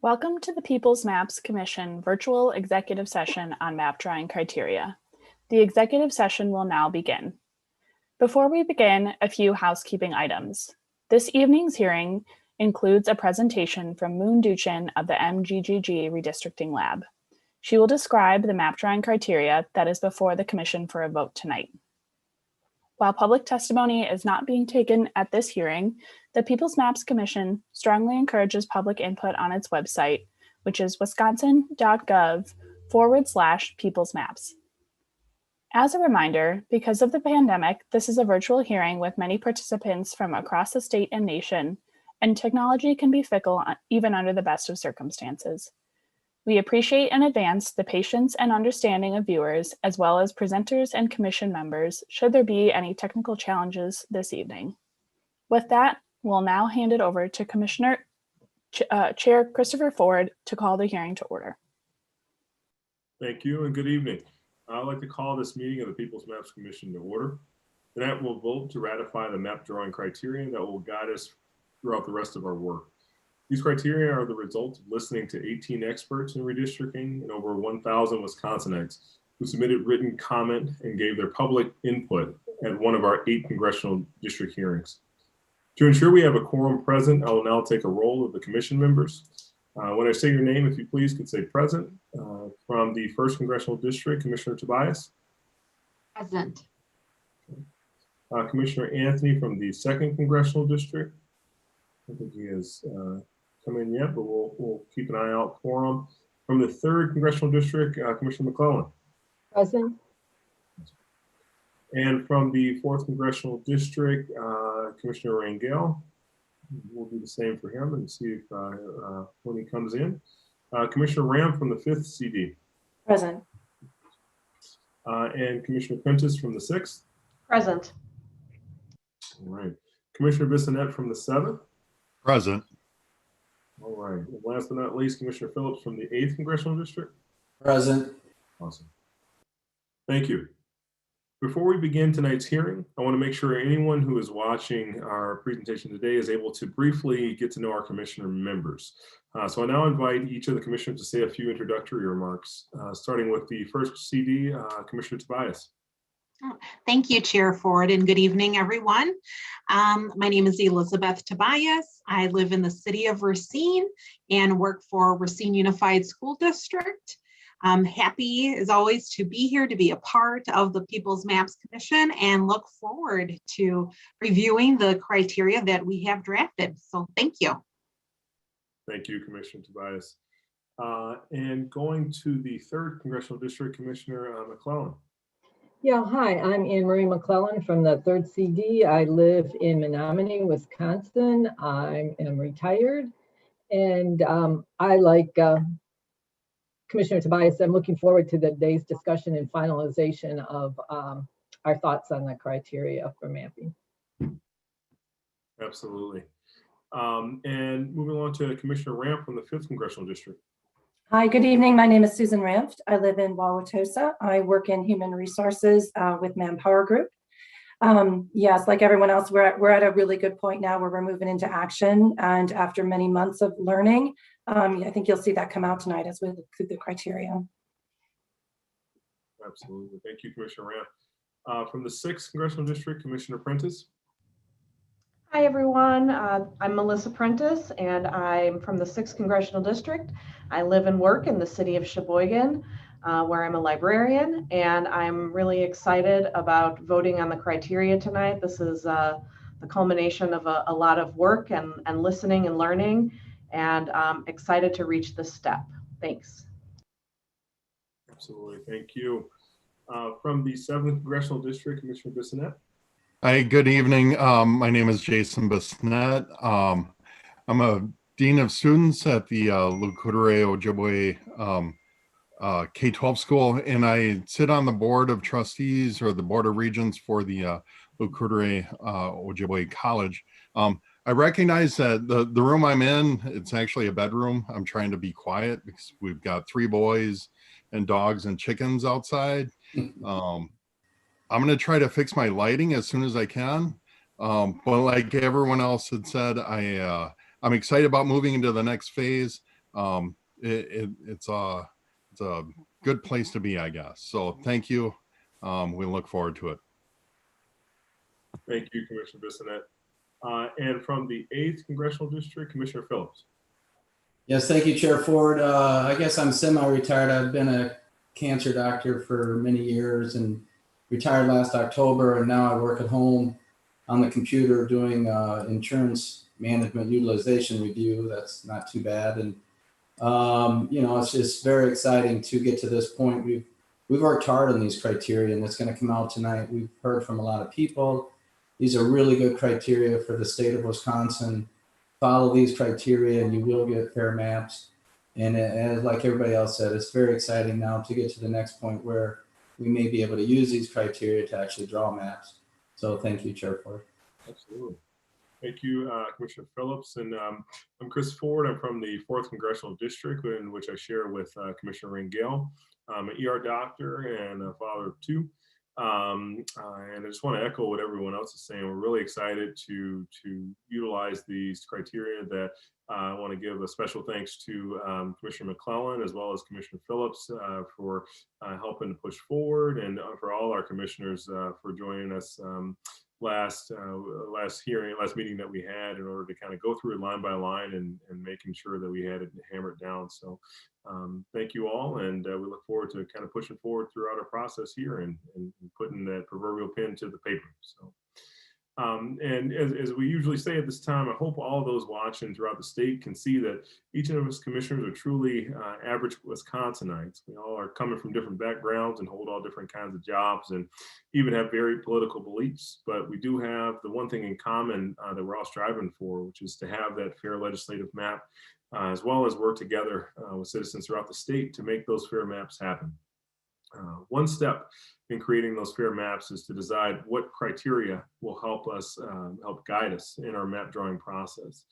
Welcome to the People's Maps Commission virtual executive session on map drawing criteria. The executive session will now begin. Before we begin, a few housekeeping items. This evening's hearing includes a presentation from Moon Duchin of the MGGG Redistricting Lab. She will describe the map drawing criteria that is before the Commission for a vote tonight. While public testimony is not being taken at this hearing, the People's Maps Commission strongly encourages public input on its website, which is wisconsin.gov/peoplesmaps. As a reminder, because of the pandemic, this is a virtual hearing with many participants from across the state and nation, and technology can be fickle even under the best of circumstances. We appreciate in advance the patience and understanding of viewers, as well as presenters and commission members, should there be any technical challenges this evening. With that, we'll now hand it over to Chair Christopher Ford to call the hearing to order. Thank you and good evening. I'd like to call this meeting of the People's Maps Commission to order. Tonight we'll vote to ratify the map drawing criteria that will guide us throughout the rest of our work. These criteria are the result of listening to 18 experts in redistricting and over 1,000 Wisconsinites who submitted written comment and gave their public input at one of our 8 congressional district hearings. To ensure we have a quorum present, I will now take a roll of the commission members. When I say your name, if you please could say present. From the 1st Congressional District, Commissioner Tobias. Present. Commissioner Anthony from the 2nd Congressional District. I don't think he has come in yet, but we'll keep an eye out for him. From the 3rd Congressional District, Commissioner McClellan. Present. And from the 4th Congressional District, Commissioner Rangel. We'll do the same for him and see if when he comes in. Commissioner Ram from the 5th CD. Present. And Commissioner Prentice from the 6th. Present. All right. Commissioner Bissonnette from the 7th. Present. All right. And last but not least, Commissioner Phillips from the 8th Congressional District. Present. Awesome. Thank you. Before we begin tonight's hearing, I want to make sure anyone who is watching our presentation today is able to briefly get to know our commissioner members. So I now invite each of the commissioners to say a few introductory remarks, starting with the 1st CD, Commissioner Tobias. Thank you, Chair Ford, and good evening, everyone. My name is Elizabeth Tobias. I live in the city of Racine and work for Racine Unified School District. I'm happy, as always, to be here to be a part of the People's Maps Commission and look forward to reviewing the criteria that we have drafted. So thank you. Thank you, Commissioner Tobias. And going to the 3rd Congressional District, Commissioner McClellan. Yeah, hi, I'm Anne Marie McClellan from the 3rd CD. I live in Menominee, Wisconsin. I am retired, and I like Commissioner Tobias, I'm looking forward to the day's discussion and finalization of our thoughts on the criteria for mapping. Absolutely. And moving on to Commissioner Ramp from the 5th Congressional District. Hi, good evening. My name is Susan Ramft. I live in Wauwatosa. I work in human resources with Manpower Group. Yes, like everyone else, we're at a really good point now where we're moving into action. And after many months of learning, I think you'll see that come out tonight as we look through the criteria. Absolutely. Thank you, Commissioner Ramp. From the 6th Congressional District, Commissioner Prentice. Hi, everyone. I'm Melissa Prentice, and I'm from the 6th Congressional District. I live and work in the city of Sheboygan, where I'm a librarian, and I'm really excited about voting on the criteria tonight. This is the culmination of a lot of work and listening and learning, and I'm excited to reach this step. Thanks. Absolutely. Thank you. From the 7th Congressional District, Commissioner Bissonnette. Hi, good evening. My name is Jason Bissonnette. I'm a Dean of Students at the Le Coudray Ojibwe K-12 school, and I sit on the Board of Trustees or the Board of Regents for the Le Coudray Ojibwe College. I recognize that the room I'm in, it's actually a bedroom. I'm trying to be quiet because we've got 3 boys and dogs and chickens outside. I'm going to try to fix my lighting as soon as I can. But like everyone else had said, I'm excited about moving into the next phase. it's a good place to be, I guess. So thank you. We look forward to it. Thank you, Commissioner Bissonnette. And from the 8th Congressional District, Commissioner Phillips. Yes, thank you, Chair Ford. I guess I'm semi-retired. I've been a cancer doctor for many years and retired last October, and now I work at home on the computer doing insurance management utilization review. That's not too bad. And it's just very exciting to get to this point. We've worked hard on these criteria, and it's going to come out tonight. We've heard from a lot of people. These are really good criteria for the state of Wisconsin. Follow these criteria and you will get fair maps. And as like everybody else said, it's very exciting now to get to the next point where we may be able to use these criteria to actually draw maps. So thank you, Chair Ford. Absolutely. Thank you, Commissioner Phillips. And I'm Chris Ford. I'm from the 4th Congressional District, in which I share with Commissioner Rangel. I'm an ER doctor and a father of 2. And I just want to echo what everyone else is saying. We're really excited to utilize these criteria. That I want to give a special thanks to Commissioner McClellan as well as Commissioner Phillips for helping to push forward, and for all our commissioners for joining us last meeting that we had in order to kind of go through it line by line and making sure that we had it hammered down. So thank you all, and we look forward to kind of pushing forward throughout our process here and putting that proverbial pen to the paper. So and as we usually say at this time, I hope all those watching throughout the state can see that each of us commissioners are truly average Wisconsinites. We all are coming from different backgrounds and hold all different kinds of jobs and even have varied political beliefs. But we do have the one thing in common that we're all striving for, which is to have that fair legislative map, as well as work together with citizens throughout the state to make those fair maps happen. One step in creating those fair maps is to decide what criteria will help us, help guide us in our map drawing process.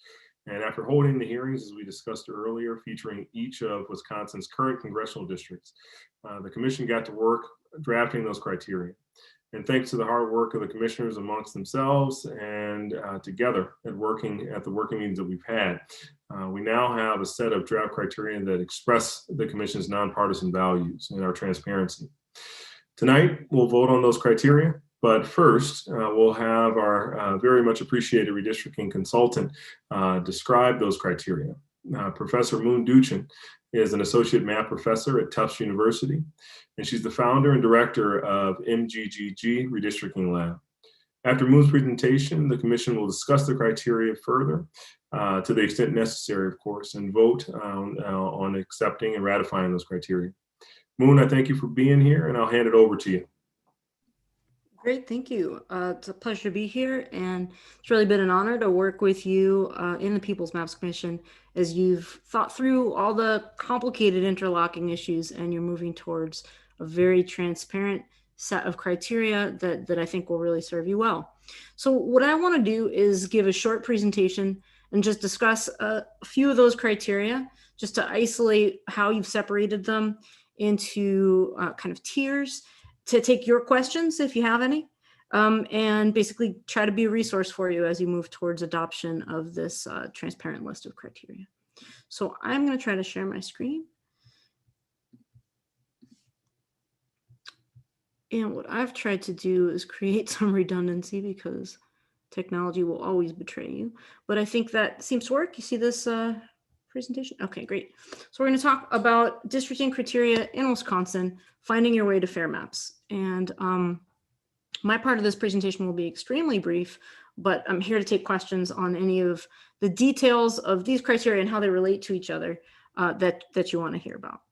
And after holding the hearings, as we discussed earlier, featuring each of Wisconsin's current congressional districts, the commission got to work drafting those criteria. And thanks to the hard work of the commissioners amongst themselves and together at the working meetings that we've had, we now have a set of draft criteria that express the commission's nonpartisan values and our transparency. Tonight, we'll vote on those criteria, but first, we'll have our very much appreciated redistricting consultant describe those criteria. Professor Moon Duchin is an associate math professor at Tufts University, and she's the founder and director of MGGG Redistricting Lab. After Moon's presentation, the commission will discuss the criteria further to the extent necessary, of course, and vote on accepting and ratifying those criteria. Moon, I thank you for being here, and I'll hand it over to you. Great, thank you. It's a pleasure to be here, and it's really been an honor to work with you in the People's Maps Commission as you've thought through all the complicated interlocking issues, and you're moving towards a very transparent set of criteria that I think will really serve you well. So what I want to do is give a short presentation and just discuss a few of those criteria, just to isolate how you've separated them into kind of tiers, to take your questions if you have any, and basically try to be a resource for you as you move towards adoption of this transparent list of criteria. So I'm going to try to share my screen. And what I've tried to do is create some redundancy because technology will always betray you. But I think that seems to work. You see this presentation? Okay, great. So we're going to talk about districting criteria in Wisconsin, finding your way to fair maps. And my part of this presentation will be extremely brief, but I'm here to take questions on any of the details of these criteria and how they relate to each other that you want to hear about.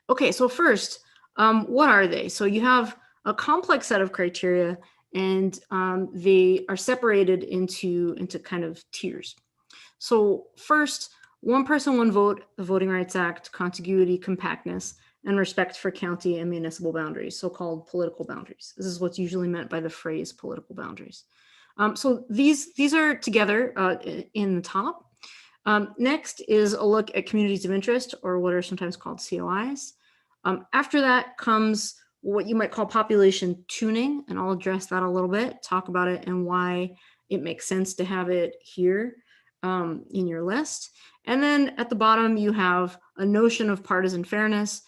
Okay, so first, what are they? So you have a complex set of criteria, and they are separated into kind of tiers. So first, one person, one vote, the Voting Rights Act, contiguity, compactness, and respect for county and municipal boundaries, so-called political boundaries. This is what's usually meant by the phrase political boundaries. So these are together in the top. Next is a look at communities of interest, or what are sometimes called COIs. After that comes what you might call population tuning, and I'll address that a little bit, talk about it and why it makes sense to have it here. in your list. And then at the bottom, you have a notion of partisan fairness,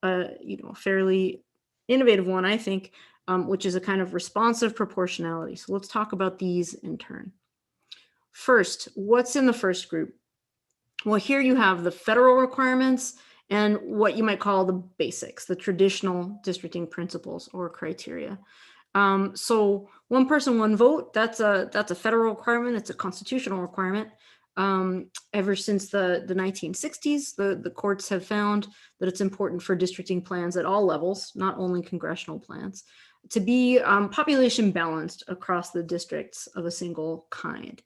a fairly innovative one, I think, which is a kind of responsive proportionality. So let's talk about these in turn. First, what's in the first group? Well, here you have the federal requirements and what you might call the basics, the traditional districting principles or criteria. So one person, one vote, that's a federal requirement. It's a constitutional requirement. Ever since the 1960s, the courts have found that it's important for districting plans at all levels, not only congressional plans, to be population balanced across the districts of a single kind.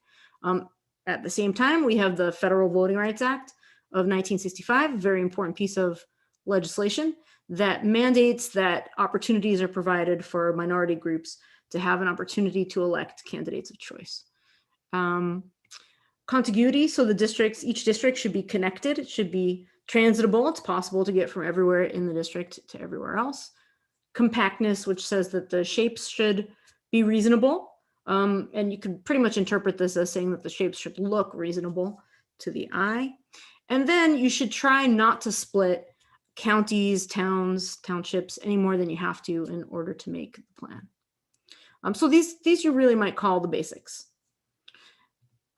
At the same time, we have the Federal Voting Rights Act of 1965, a very important piece of legislation that mandates that opportunities are provided for minority groups to have an opportunity to elect candidates of choice. Contiguity, so each district should be connected. It should be transitable. It's possible to get from everywhere in the district to everywhere else. Compactness, which says that the shapes should be reasonable. And you can pretty much interpret this as saying that the shapes should look reasonable to the eye. And then you should try not to split counties, towns, townships any more than you have to in order to make the plan. So these you really might call the basics.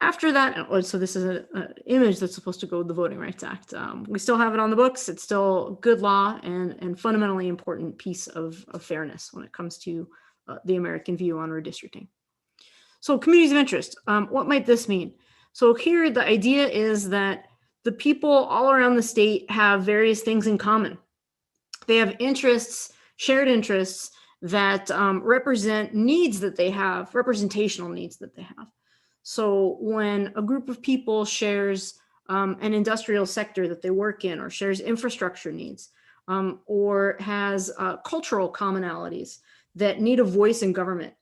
After that, so this is an image that's supposed to go with the Voting Rights Act. We still have it on the books. It's still good law and fundamentally important piece of fairness when it comes to the American view on redistricting. So communities of interest, what might this mean? So here the idea is that the people all around the state have various things in common. They have interests, shared interests that represent needs that they have, representational needs that they have. So when a group of people shares an industrial sector that they work in, or shares infrastructure needs, or has cultural commonalities that need a voice in government,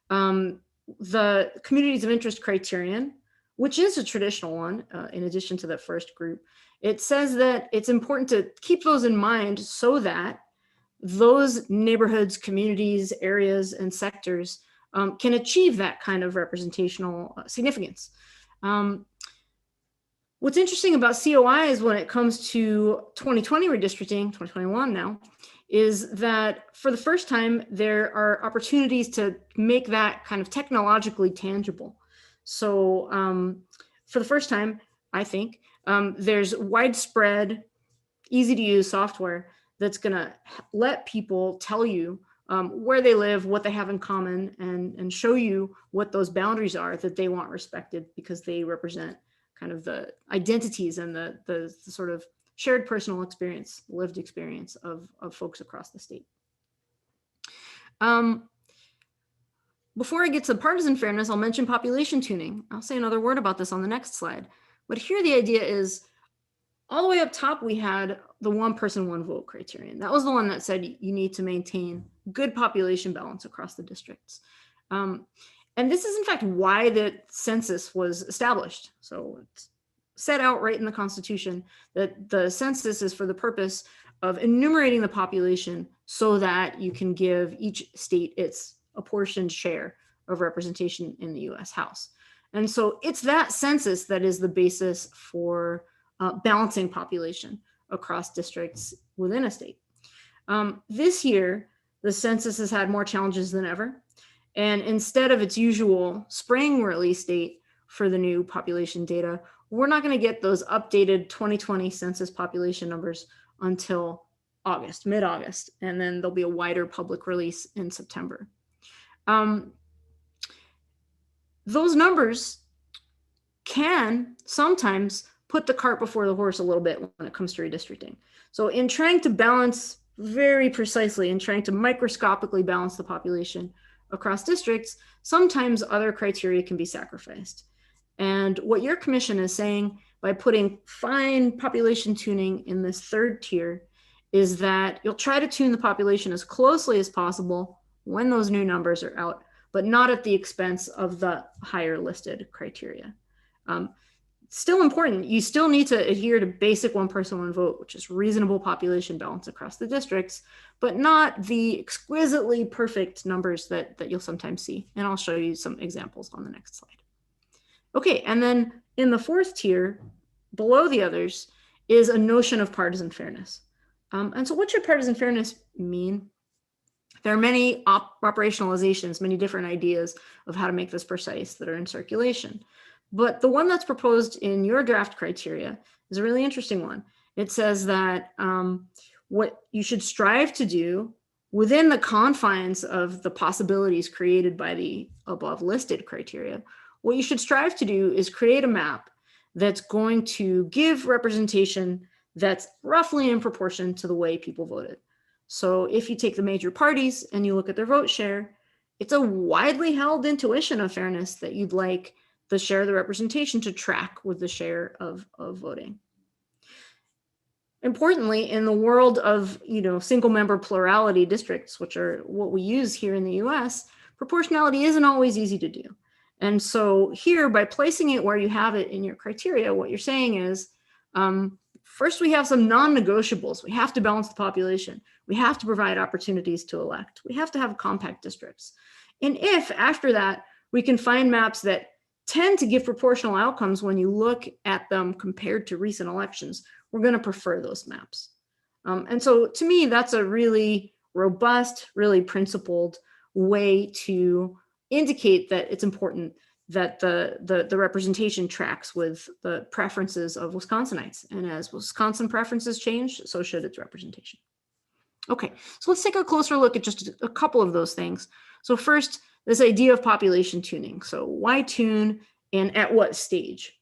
the communities of interest criterion, which is a traditional one, in addition to the first group, it says that it's important to keep those in mind so that those neighborhoods, communities, areas, and sectors can achieve that kind of representational significance. What's interesting about COIs when it comes to 2020 redistricting, 2021 now, is that for the first time, there are opportunities to make that kind of technologically tangible. So for the first time, I think, there's widespread, easy to use software that's gonna let people tell you where they live, what they have in common, and show you what those boundaries are that they want respected because they represent kind of the identities and the sort of shared personal experience, lived experience of folks across the state. Before I get to partisan fairness, I'll mention population tuning. I'll say another word about this on the next slide. But here the idea is, all the way up top, we had the one person, one vote criterion. That was the one that said you need to maintain good population balance across the districts. And this is in fact why the census was established. So it's set out right in the Constitution that the census is for the purpose of enumerating the population so that you can give each state its apportioned share of representation in the US House. And so it's that census that is the basis for balancing population across districts within a state. This year, the census has had more challenges than ever. And instead of its usual spring release date for the new population data, we're not going to get those updated 2020 census population numbers until August, mid-August, and then there'll be a wider public release in September. Those numbers can sometimes put the cart before the horse a little bit when it comes to redistricting. So in trying to balance very precisely and trying to microscopically balance the population across districts, sometimes other criteria can be sacrificed. And what your commission is saying by putting fine population tuning in this third tier is that you'll try to tune the population as closely as possible when those new numbers are out, but not at the expense of the higher listed criteria. Still important, you still need to adhere to basic one person, one vote, which is reasonable population balance across the districts, but not the exquisitely perfect numbers that you'll sometimes see. And I'll show you some examples on the next slide. Okay, and then in the fourth tier, below the others, is a notion of partisan fairness. And so what should partisan fairness mean? There are many operationalizations, many different ideas of how to make this precise that are in circulation. But the one that's proposed in your draft criteria is a really interesting one. It says that what you should strive to do within the confines of the possibilities created by the above listed criteria, what you should strive to do is create a map that's going to give representation that's roughly in proportion to the way people voted. So if you take the major parties and you look at their vote share, it's a widely held intuition of fairness that you'd like the share of the representation to track with the share of voting. Importantly, in the world of single member plurality districts, which are what we use here in the US, proportionality isn't always easy to do. And so here, by placing it where you have it in your criteria, what you're saying is, first, we have some non-negotiables. We have to balance the population. We have to provide opportunities to elect. We have to have compact districts. And if after that, we can find maps that tend to give proportional outcomes when you look at them compared to recent elections, we're going to prefer those maps. And so to me, that's a really robust, really principled way to indicate that it's important that the representation tracks with the preferences of Wisconsinites. And as Wisconsin preferences change, so should its representation. Okay, so let's take a closer look at just a couple of those things. So first, this idea of population tuning. So why tune and at what stage?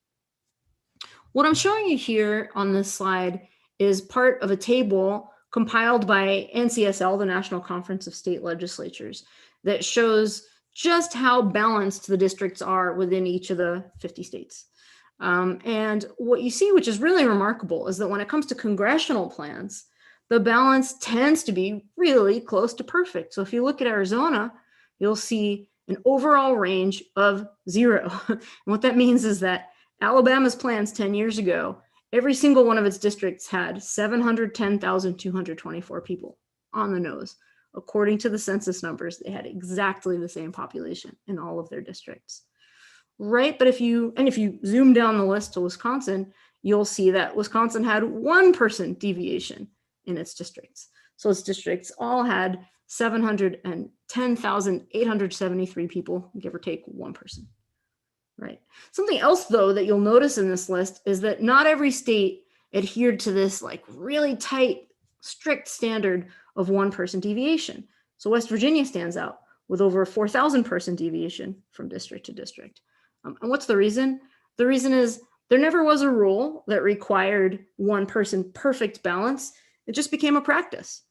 What I'm showing you here on this slide is part of a table compiled by NCSL, the National Conference of State Legislatures, that shows just how balanced the districts are within each of the 50 states. And what you see, which is really remarkable, is that when it comes to congressional plans, the balance tends to be really close to perfect. So if you look at Arizona, you'll see an overall range of 0. And what that means is that Alabama's plans 10 years ago, every single one of its districts had 710,224 people on the nose. According to the census numbers, they had exactly the same population in all of their districts, right? But if you zoom down the list to Wisconsin, you'll see that Wisconsin had 1% deviation in its districts. So its districts all had 710,873 people, give or take 1 person, right? Something else, though, that you'll notice in this list is that not every state adhered to this like really tight, strict standard of 1% deviation. So West Virginia stands out with over a 4,000 person deviation from district to district. And what's the reason? The reason is there never was a rule that required 1 person perfect balance. It just became a practice.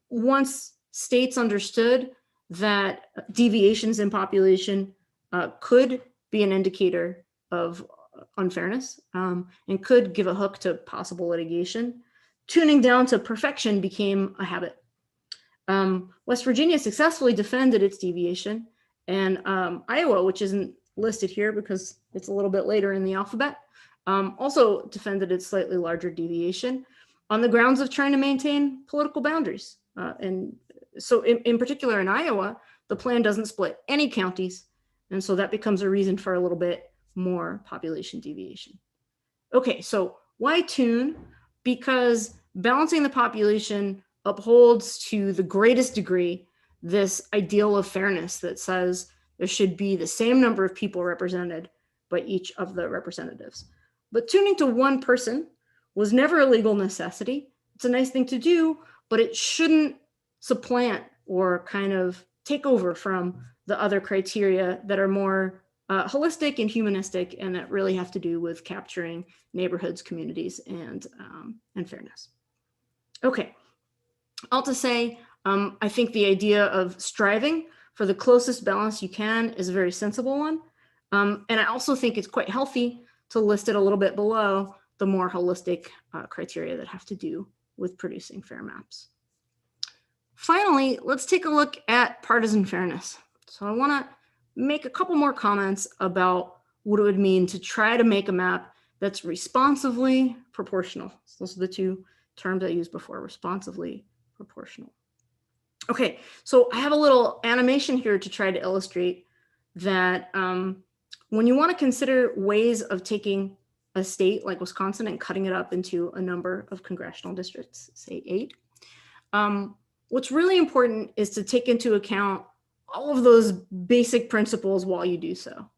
Once states understood that deviations in population could be an indicator of unfairness and could give a hook to possible litigation, tuning down to perfection became a habit. West Virginia successfully defended its deviation, and Iowa, which isn't listed here because it's a little bit later in the alphabet, also defended its slightly larger deviation on the grounds of trying to maintain political boundaries. And so in particular in Iowa, the plan doesn't split any counties, and so that becomes a reason for a little bit more population deviation. Okay, so why tune? Because balancing the population upholds to the greatest degree this ideal of fairness that says there should be the same number of people represented by each of the representatives. But tuning to 1 person was never a legal necessity. It's a nice thing to do, but it shouldn't supplant or kind of take over from the other criteria that are more holistic and humanistic, and that really have to do with capturing neighborhoods, communities, and fairness. Okay, all to say, I think the idea of striving for the closest balance you can is a very sensible one. And I also think it's quite healthy to list it a little bit below the more holistic criteria that have to do with producing fair maps. Finally, let's take a look at partisan fairness. So I want to make a couple more comments about what it would mean to try to make a map that's responsively proportional. So those are the 2 terms I used before, responsively proportional. Okay, so I have a little animation here to try to illustrate that when you want to consider ways of taking a state like Wisconsin and cutting it up into a number of congressional districts, say 8, what's really important is to take into account all of those basic principles while you do so.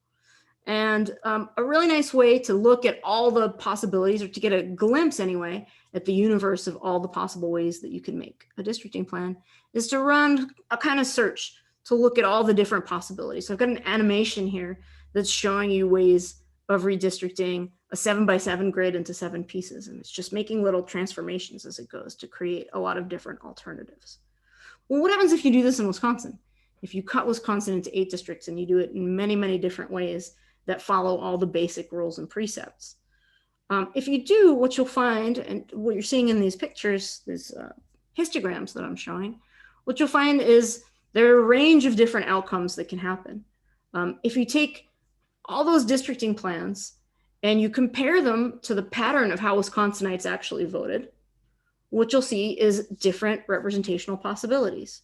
And a really nice way to look at all the possibilities, or to get a glimpse anyway, at the universe of all the possible ways that you can make a districting plan, is to run a kind of search to look at all the different possibilities. So I've got an animation here that's showing you ways of redistricting a 7x7 grid into 7 pieces. And it's just making little transformations as it goes to create a lot of different alternatives. Well, what happens if you do this in Wisconsin? If you cut Wisconsin into 8 districts and you do it in many, many different ways that follow all the basic rules and precepts. If you do, what you'll find, and what you're seeing in these pictures, these histograms that I'm showing, what you'll find is there are a range of different outcomes that can happen. If you take all those districting plans and you compare them to the pattern of how Wisconsinites actually voted, what you'll see is different representational possibilities.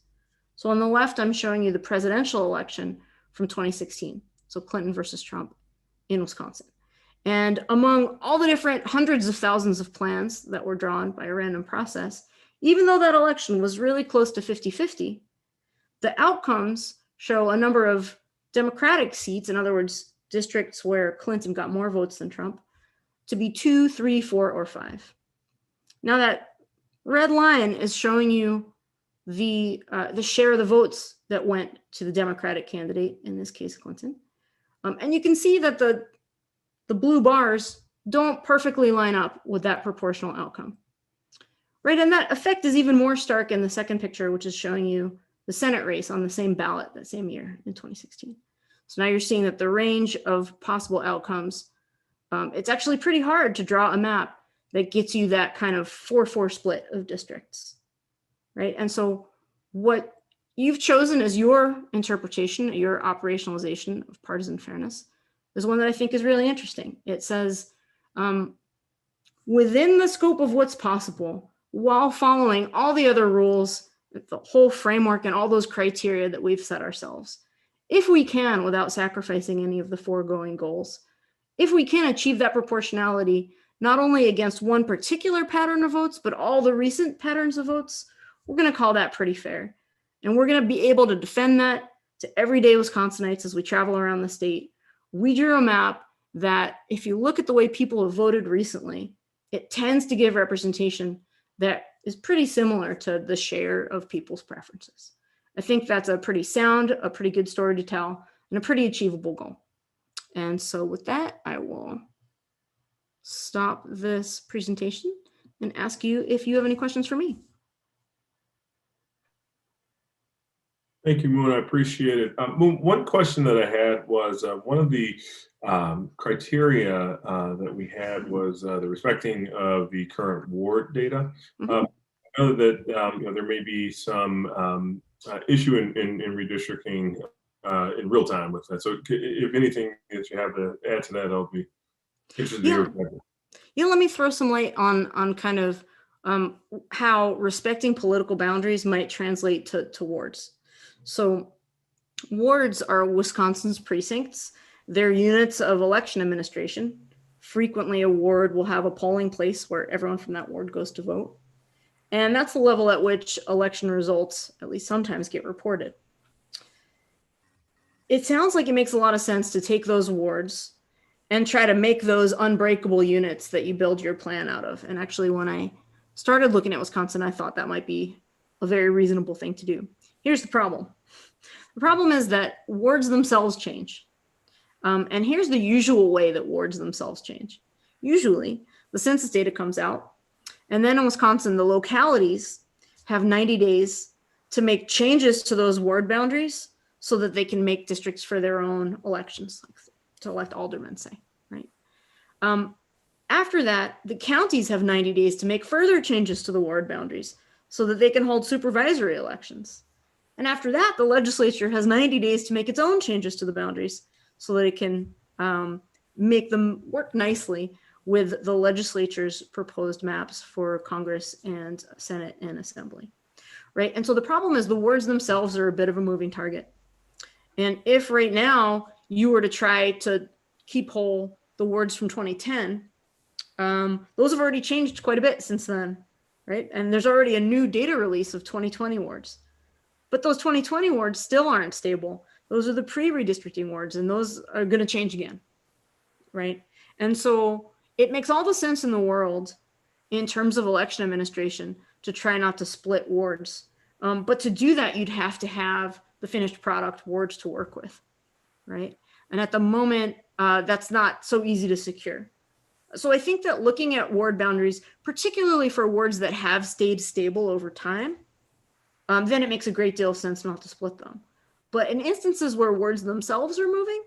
So on the left, I'm showing you the presidential election from 2016. So Clinton versus Trump in Wisconsin. And among all the different hundreds of thousands of plans that were drawn by a random process, even though that election was really close to 50-50, the outcomes show a number of Democratic seats, in other words, districts where Clinton got more votes than Trump, to be 2, 3, 4, or 5. Now that red line is showing you the share of the votes that went to the Democratic candidate, in this case, Clinton. And you can see that the blue bars don't perfectly line up with that proportional outcome, right? And that effect is even more stark in the second picture, which is showing you the Senate race on the same ballot that same year in 2016. So now you're seeing that the range of possible outcomes, it's actually pretty hard to draw a map that gets you that kind of 4-4 split of districts, right? And so what you've chosen as your interpretation, your operationalization of partisan fairness, is one that I think is really interesting. It says, within the scope of what's possible, while following all the other rules, the whole framework and all those criteria that we've set ourselves, if we can, without sacrificing any of the foregoing goals, if we can achieve that proportionality, not only against one particular pattern of votes, but all the recent patterns of votes, we're going to call that pretty fair. And we're going to be able to defend that to everyday Wisconsinites as we travel around the state. We drew a map that, if you look at the way people have voted recently, it tends to give representation that is pretty similar to the share of people's preferences. I think that's a pretty sound, a pretty good story to tell, and a pretty achievable goal. And so with that, I will stop this presentation and ask you if you have any questions for me. Thank you, Moon. I appreciate it. Moon, one question that I had was one of the criteria that we had was the respecting of the current ward data. I know that there may be some issue in redistricting in real time with that. So if anything that you have to add to that, I'll be interested to hear. Yeah, let me throw some light on kind of how respecting political boundaries might translate to wards. So wards are Wisconsin's precincts. They're units of election administration. Frequently, a ward will have a polling place where everyone from that ward goes to vote. And that's the level at which election results, at least sometimes, get reported. It sounds like it makes a lot of sense to take those wards and try to make those unbreakable units that you build your plan out of. And actually, when I started looking at Wisconsin, I thought that might be a very reasonable thing to do. Here's the problem. The problem is that wards themselves change. And here's the usual way that wards themselves change. Usually, the census data comes out, and then in Wisconsin, the localities have 90 days to make changes to those ward boundaries so that they can make districts for their own elections, like to elect aldermen, say, right? After that, the counties have 90 days to make further changes to the ward boundaries so that they can hold supervisory elections. And after that, the legislature has 90 days to make its own changes to the boundaries so that it can make them work nicely with the legislature's proposed maps for Congress and Senate and Assembly, right? And so the problem is the wards themselves are a bit of a moving target. And if right now you were to try to keep whole the wards from 2010, those have already changed quite a bit since then, right? And there's already a new data release of 2020 wards. But those 2020 wards still aren't stable. Those are the pre-redistricting wards, and those are going to change again, right? And so it makes all the sense in the world in terms of election administration to try not to split wards. But to do that, you'd have to have the finished product wards to work with, right? And at the moment, that's not so easy to secure. So I think that looking at ward boundaries, particularly for wards that have stayed stable over time, then it makes a great deal of sense not to split them. But in instances where wards themselves are moving,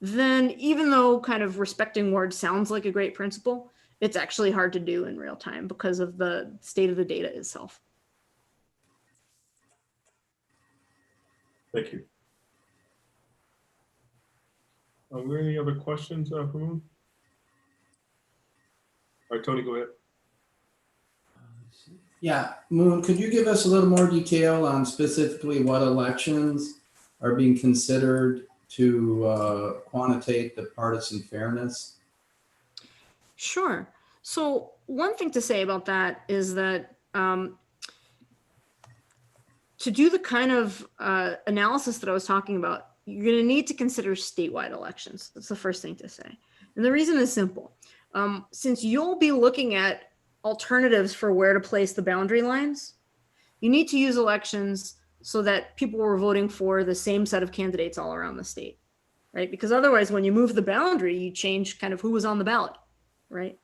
then even though kind of respecting wards sounds like a great principle, it's actually hard to do in real time because of the state of the data itself. Thank you. Are there any other questions for Moon? All right, Tony, go ahead. Yeah, Moon, could you give us a little more detail on specifically what elections are being considered to quantitate the partisan fairness? Sure. So one thing to say about that is that to do the kind of analysis that I was talking about, you're going to need to consider statewide elections. That's the first thing to say. And the reason is simple. Since you'll be looking at alternatives for where to place the boundary lines, you need to use elections so that people were voting for the same set of candidates all around the state, right? Because otherwise, when you move the boundary, you change kind of who was on the ballot, right?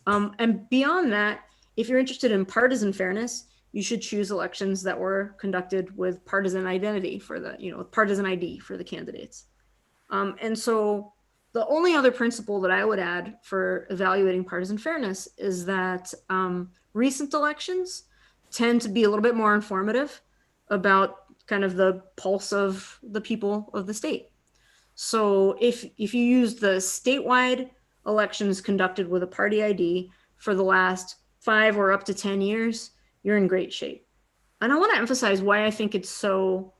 And beyond that, if you're interested in partisan fairness, you should choose elections that were conducted with partisan identity for the, partisan ID for the candidates. And so the only other principle that I would add for evaluating partisan fairness is that recent elections tend to be a little bit more informative about kind of the pulse of the people of the state. So if you use the statewide elections conducted with a party ID for the last 5 or up to 10 years, you're in great shape. And I want to emphasize why I think it's so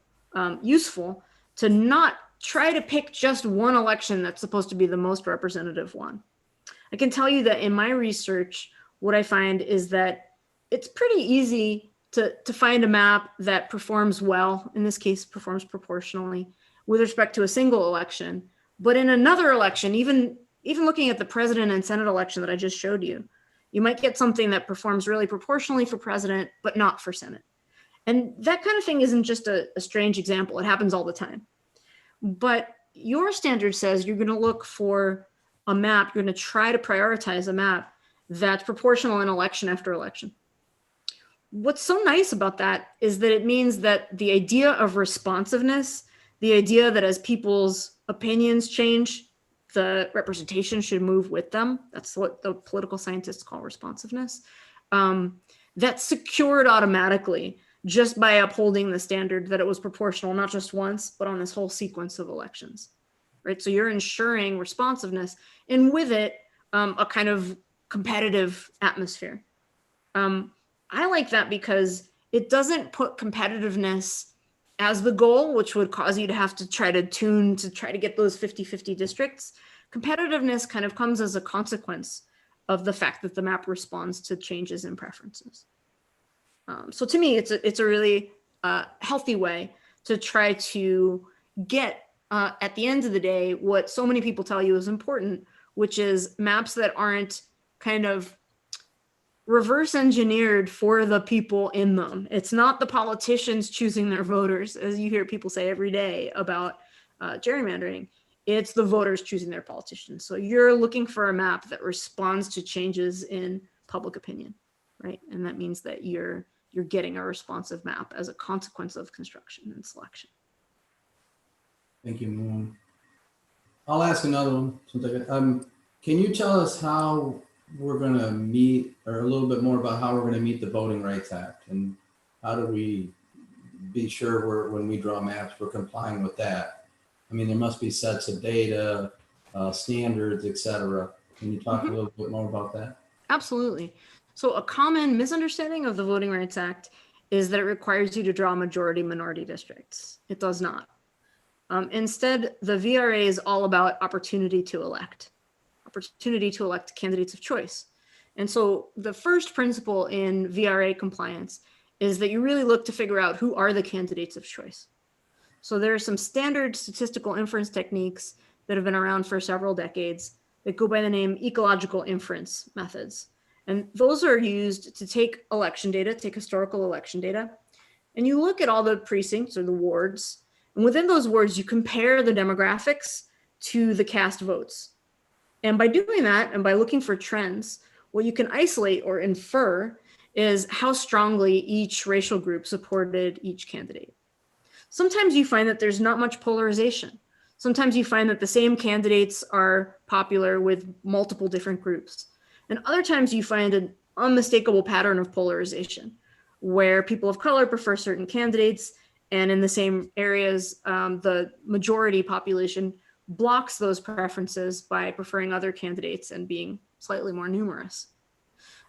useful to not try to pick just one election that's supposed to be the most representative one. I can tell you that in my research, what I find is that it's pretty easy to find a map that performs well, in this case, performs proportionally with respect to a single election. But in another election, even looking at the president and Senate election that I just showed you, you might get something that performs really proportionally for president, but not for Senate. And that kind of thing isn't just a strange example. It happens all the time. But your standard says you're going to look for a map, you're going to try to prioritize a map that's proportional in election after election. What's so nice about that is that it means that the idea of responsiveness, the idea that as people's opinions change, the representation should move with them. That's what the political scientists call responsiveness. That's secured automatically just by upholding the standard that it was proportional, not just once, but on this whole sequence of elections, right? So you're ensuring responsiveness and with it, a kind of competitive atmosphere. I like that because it doesn't put competitiveness as the goal, which would cause you to have to try to tune to try to get those 50-50 districts. Competitiveness kind of comes as a consequence of the fact that the map responds to changes in preferences. So to me, it's a really healthy way to try to get, at the end of the day, what so many people tell you is important, which is maps that aren't kind of reverse engineered for the people in them. It's not the politicians choosing their voters, as you hear people say every day about gerrymandering. It's the voters choosing their politicians. So you're looking for a map that responds to changes in public opinion, right? And that means that you're getting a responsive map as a consequence of construction and selection. Thank you, Moon. I'll ask another one. Can you tell us how we're going to meet, or a little bit more about how we're going to meet the Voting Rights Act, and how do we be sure when we draw maps, we're complying with that? I mean, there must be sets of data, standards, etc. Can you talk a little bit more about that? Absolutely. So a common misunderstanding of the Voting Rights Act is that it requires you to draw majority-minority districts. It does not. Instead, the VRA is all about opportunity to elect candidates of choice. And so the first principle in VRA compliance is that you really look to figure out who are the candidates of choice. So there are some standard statistical inference techniques that have been around for several decades that go by the name ecological inference methods. And those are used to take election data, take historical election data, and you look at all the precincts or the wards. And within those wards, you compare the demographics to the cast votes. And by doing that, and by looking for trends, what you can isolate or infer is how strongly each racial group supported each candidate. Sometimes you find that there's not much polarization. Sometimes you find that the same candidates are popular with multiple different groups. And other times you find an unmistakable pattern of polarization where people of color prefer certain candidates, and in the same areas, the majority population blocks those preferences by preferring other candidates and being slightly more numerous.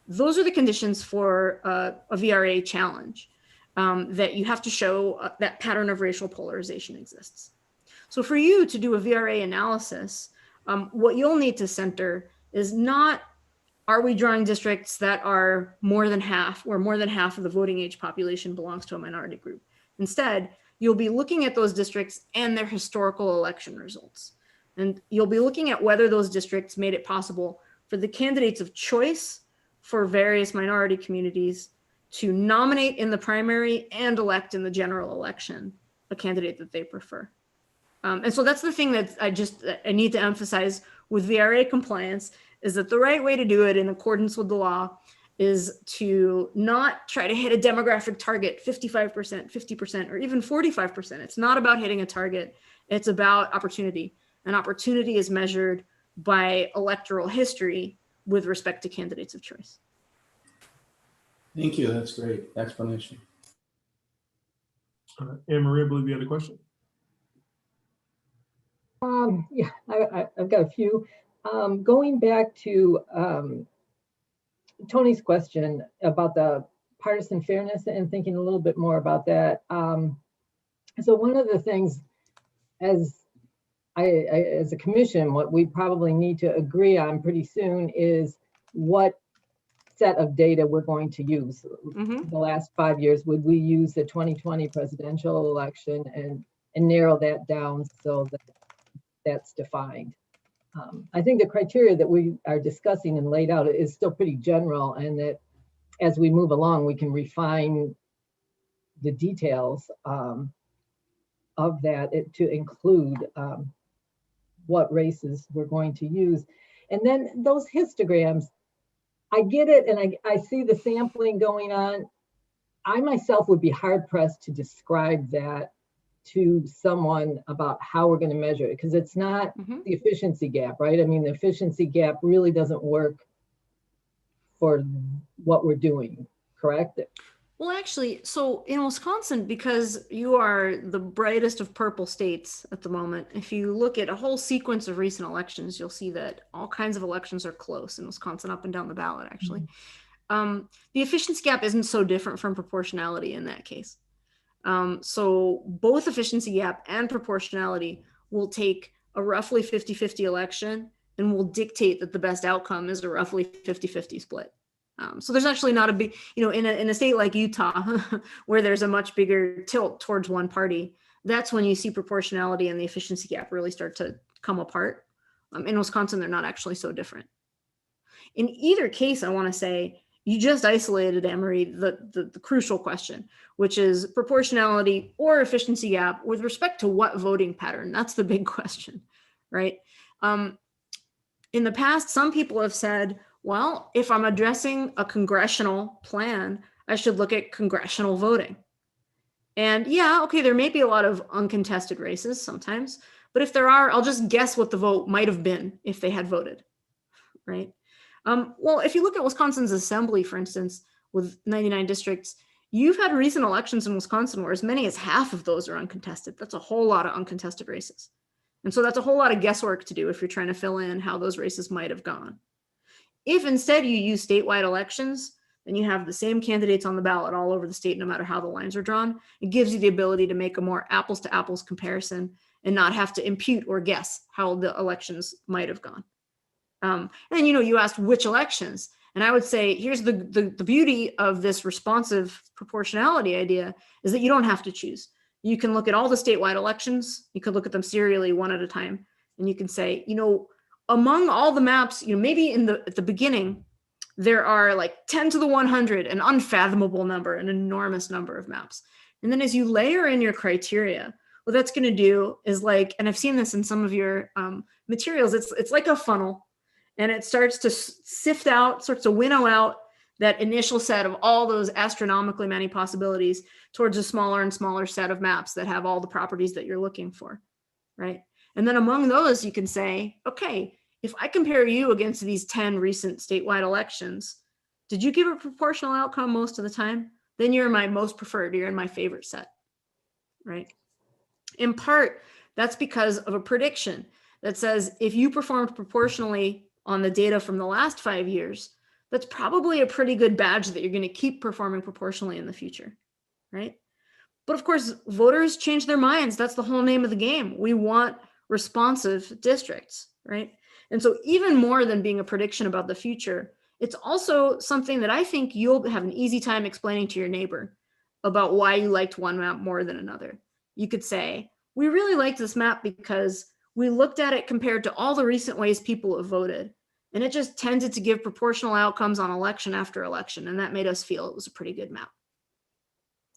Those are the conditions for a VRA challenge, that you have to show that pattern of racial polarization exists. So for you to do a VRA analysis, what you'll need to center is not, are we drawing districts that are more than half, where more than half of the voting age population belongs to a minority group? Instead, you'll be looking at those districts and their historical election results. And you'll be looking at whether those districts made it possible for the candidates of choice for various minority communities to nominate in the primary and elect in the general election a candidate that they prefer. And so that's the thing that I need to emphasize with VRA compliance, is that the right way to do it in accordance with the law is to not try to hit a demographic target, 55%, 50%, or even 45%. It's not about hitting a target. It's about opportunity. And opportunity is measured by electoral history with respect to candidates of choice. Thank you. That's great explanation. Anne Marie, I believe you had a question. Yeah, I've got a few. Going back to Tony's question about the partisan fairness and thinking a little bit more about that. So one of the things as a commission, what we probably need to agree on pretty soon is what set of data we're going to use. The last 5 years, would we use the 2020 presidential election and narrow that down so that that's defined? I think the criteria that we are discussing and laid out is still pretty general, and that as we move along, we can refine the details of that to include what races we're going to use. And then those histograms, I get it, and I see the sampling going on. I myself would be hard pressed to describe that to someone about how we're going to measure it, because it's not the efficiency gap, right? I mean, the efficiency gap really doesn't work for what we're doing, correct? Well, actually, so in Wisconsin, because you are the brightest of purple states at the moment, if you look at a whole sequence of recent elections, you'll see that all kinds of elections are close in Wisconsin, up and down the ballot, actually. The efficiency gap isn't so different from proportionality in that case. So both efficiency gap and proportionality will take a roughly 50-50 election and will dictate that the best outcome is a roughly 50-50 split. So there's actually not a big, in a state like Utah, where there's a much bigger tilt towards one party, that's when you see proportionality and the efficiency gap really start to come apart. In Wisconsin, they're not actually so different. In either case, I want to say, you just isolated, Anne-Marie, the crucial question, which is proportionality or efficiency gap with respect to what voting pattern? That's the big question, right? In the past, some people have said, well, if I'm addressing a congressional plan, I should look at congressional voting. And yeah, okay, there may be a lot of uncontested races sometimes, but if there are, I'll just guess what the vote might have been if they had voted, right? Well, if you look at Wisconsin's assembly, for instance, with 99 districts, you've had recent elections in Wisconsin where as many as half of those are uncontested. That's a whole lot of uncontested races. And so that's a whole lot of guesswork to do if you're trying to fill in how those races might have gone. If instead you use statewide elections, then you have the same candidates on the ballot all over the state, no matter how the lines are drawn. It gives you the ability to make a more apples to apples comparison and not have to impute or guess how the elections might have gone. And you asked which elections, and I would say here's the beauty of this responsive proportionality idea is that you don't have to choose. You can look at all the statewide elections. You could look at them serially one at a time, and you can say, among all the maps, maybe at the beginning, there are like 10 to the 100, an unfathomable number, an enormous number of maps. And then as you layer in your criteria, what that's going to do is and I've seen this in some of your materials, it's like a funnel, and it starts to sift out, starts to winnow out that initial set of all those astronomically many possibilities towards a smaller and smaller set of maps that have all the properties that you're looking for, right? And then among those, you can say, okay, if I compare you against these 10 recent statewide elections, did you give a proportional outcome most of the time? Then you're my most preferred, you're in my favorite set, right? In part, that's because of a prediction that says if you performed proportionally on the data from the last 5 years, that's probably a pretty good badge that you're going to keep performing proportionally in the future, right? But of course, voters change their minds. That's the whole name of the game. We want responsive districts, right? And so even more than being a prediction about the future, it's also something that I think you'll have an easy time explaining to your neighbor about why you liked one map more than another. You could say, we really liked this map because we looked at it compared to all the recent ways people have voted, and it just tended to give proportional outcomes on election after election, and that made us feel it was a pretty good map.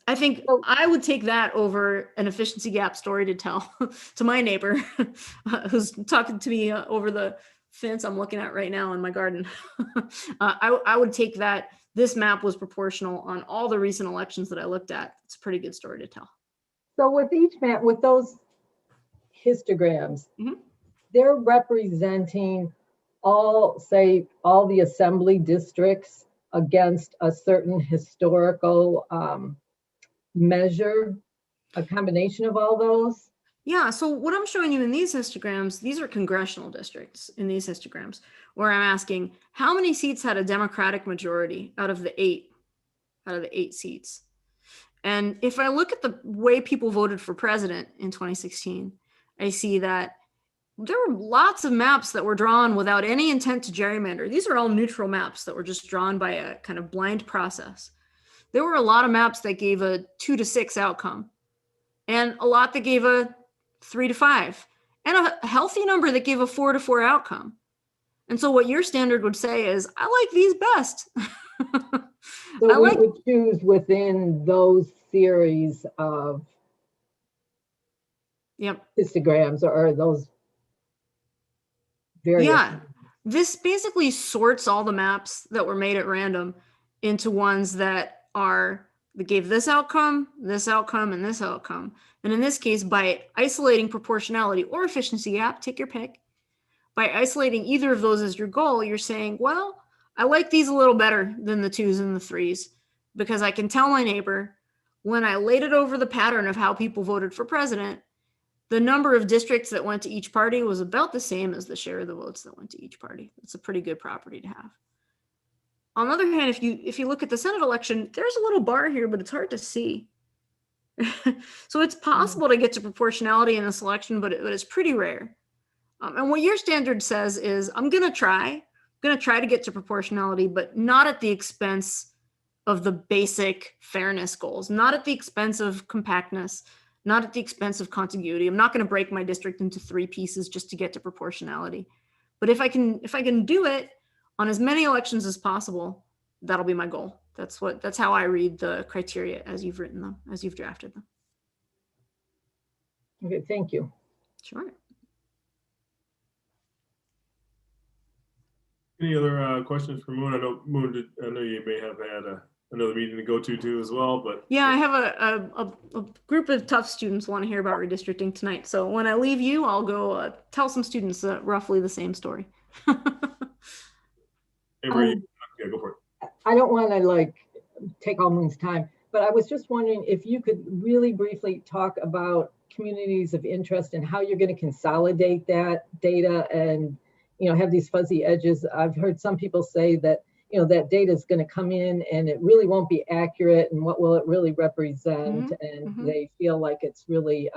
I think I would take that over an efficiency gap story to tell to my neighbor who's talking to me over the fence I'm looking at right now in my garden. I would take that this map was proportional on all the recent elections that I looked at. It's a pretty good story to tell. So with each map, with those histograms, they're representing all the assembly districts against a certain historical measure, a combination of all those? Yeah, so what I'm showing you in these histograms, these are congressional districts in these histograms, where I'm asking how many seats had a Democratic majority out of the eight seats. And if I look at the way people voted for president in 2016, I see that there were lots of maps that were drawn without any intent to gerrymander. These are all neutral maps that were just drawn by a kind of blind process. There were a lot of maps that gave a 2 to 6 outcome, and a lot that gave a 3 to 5, and a healthy number that gave a 4 to 4 outcome. And so what your standard would say is, I like these best. So we would choose within those series of histograms or those various. Yeah, this basically sorts all the maps that were made at random into ones that gave this outcome, and this outcome. And in this case, by isolating proportionality or efficiency gap, take your pick, by isolating either of those as your goal, you're saying, well, I like these a little better than the 2s and the 3s because I can tell my neighbor when I laid it over the pattern of how people voted for president, the number of districts that went to each party was about the same as the share of the votes that went to each party. It's a pretty good property to have. On the other hand, if you look at the Senate election, there's a little bar here, but it's hard to see. So it's possible to get to proportionality in this election, but it's pretty rare. And what your standard says is, I'm going to try to get to proportionality, but not at the expense of the basic fairness goals, not at the expense of compactness, not at the expense of contiguity. I'm not going to break my district into 3 pieces just to get to proportionality. But if I can do it on as many elections as possible, that'll be my goal. That's how I read the criteria as you've written them, as you've drafted them. Okay, thank you. Sure. Any other questions for Moon? I know you may have had another meeting to go to too as well, but yeah, I have a group of tough students want to hear about redistricting tonight. So when I leave you, I'll go tell some students roughly the same story. Yeah, go for it. I don't want to take all Moon's time, but I was just wondering if you could really briefly talk about communities of interest and how you're going to consolidate that data and have these fuzzy edges. I've heard some people say that that data is going to come in and it really won't be accurate, and what will it really represent? And they feel like it's really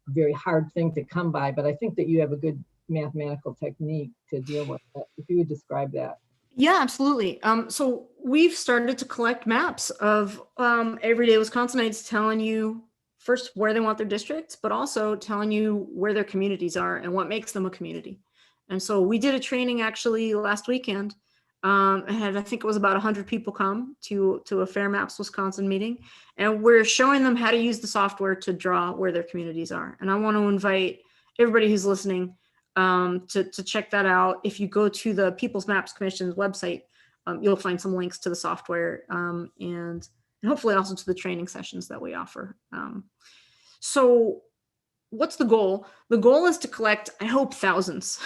very hard thing to come by, but I think that you have a good mathematical technique to deal with it. If you would describe that. Yeah, absolutely. So we've started to collect maps of everyday Wisconsinites, telling you first where they want their districts, but also telling you where their communities are and what makes them a community. And so we did a training actually last weekend. I think it was about 100 people come to a Fair Maps Wisconsin meeting, and we're showing them how to use the software to draw where their communities are. And I want to invite everybody who's listening to check that out. If you go to the People's Maps Commission's website, you'll find some links to the software and hopefully also to the training sessions that we offer. So what's the goal? The goal is to collect, I hope, thousands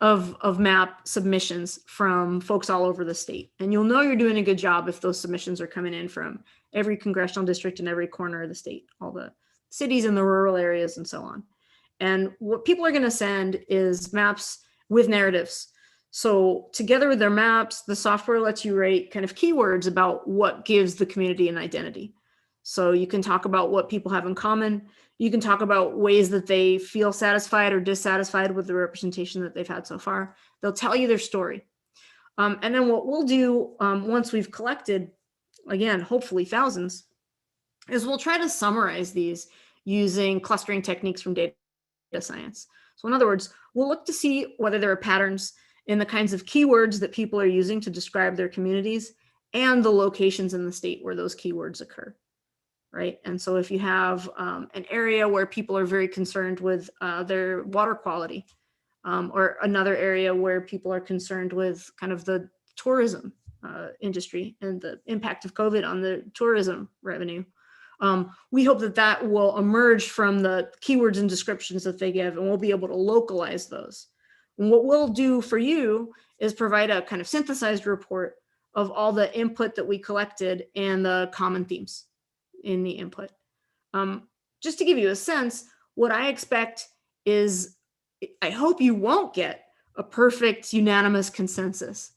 of map submissions from folks all over the state. And you'll know you're doing a good job if those submissions are coming in from every congressional district in every corner of the state, all the cities and the rural areas and so on. And what people are going to send is maps with narratives. So together with their maps, the software lets you write kind of keywords about what gives the community an identity. So you can talk about what people have in common. You can talk about ways that they feel satisfied or dissatisfied with the representation that they've had so far. They'll tell you their story. And then what we'll do once we've collected, again, hopefully thousands, is we'll try to summarize these using clustering techniques from data science. So in other words, we'll look to see whether there are patterns in the kinds of keywords that people are using to describe their communities and the locations in the state where those keywords occur, right? And so if you have an area where people are very concerned with their water quality, or another area where people are concerned with kind of the tourism industry and the impact of COVID on the tourism revenue, we hope that that will emerge from the keywords and descriptions that they give, and we'll be able to localize those. And what we'll do for you is provide a kind of synthesized report of all the input that we collected and the common themes in the input. Just to give you a sense, what I expect is, I hope you won't get a perfect unanimous consensus,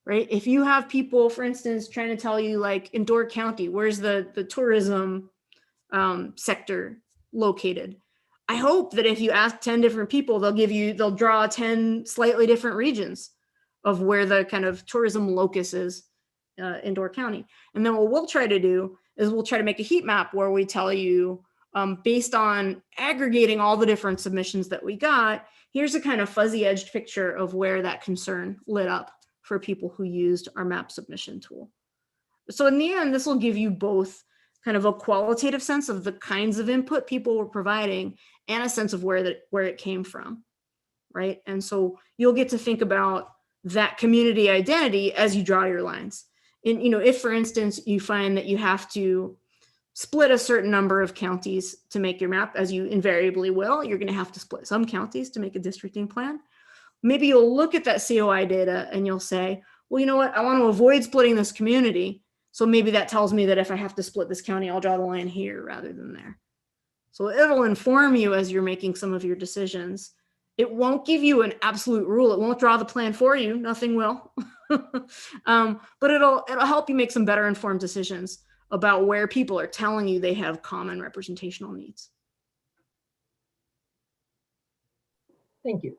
right? If you have people, for instance, trying to tell you like in Door County, where's the tourism sector located? I hope that if you ask 10 different people, they'll draw 10 slightly different regions of where the kind of tourism locus is in Door County. And then what we'll try to do is we'll try to make a heat map where we tell you, based on aggregating all the different submissions that we got, here's a kind of fuzzy edged picture of where that concern lit up for people who used our map submission tool. So in the end, this will give you both kind of a qualitative sense of the kinds of input people were providing and a sense of where it came from, right? And so you'll get to think about that community identity as you draw your lines. And, if for instance, you find that you have to split a certain number of counties to make your map, as you invariably will, you're going to have to split some counties to make a districting plan. Maybe you'll look at that COI data and you'll say, well, you know what, I want to avoid splitting this community. So maybe that tells me that if I have to split this county, I'll draw the line here rather than there. So it'll inform you as you're making some of your decisions. It won't give you an absolute rule. It won't draw the plan for you. Nothing will. But it'll help you make some better informed decisions about where people are telling you they have common representational needs. Thank you.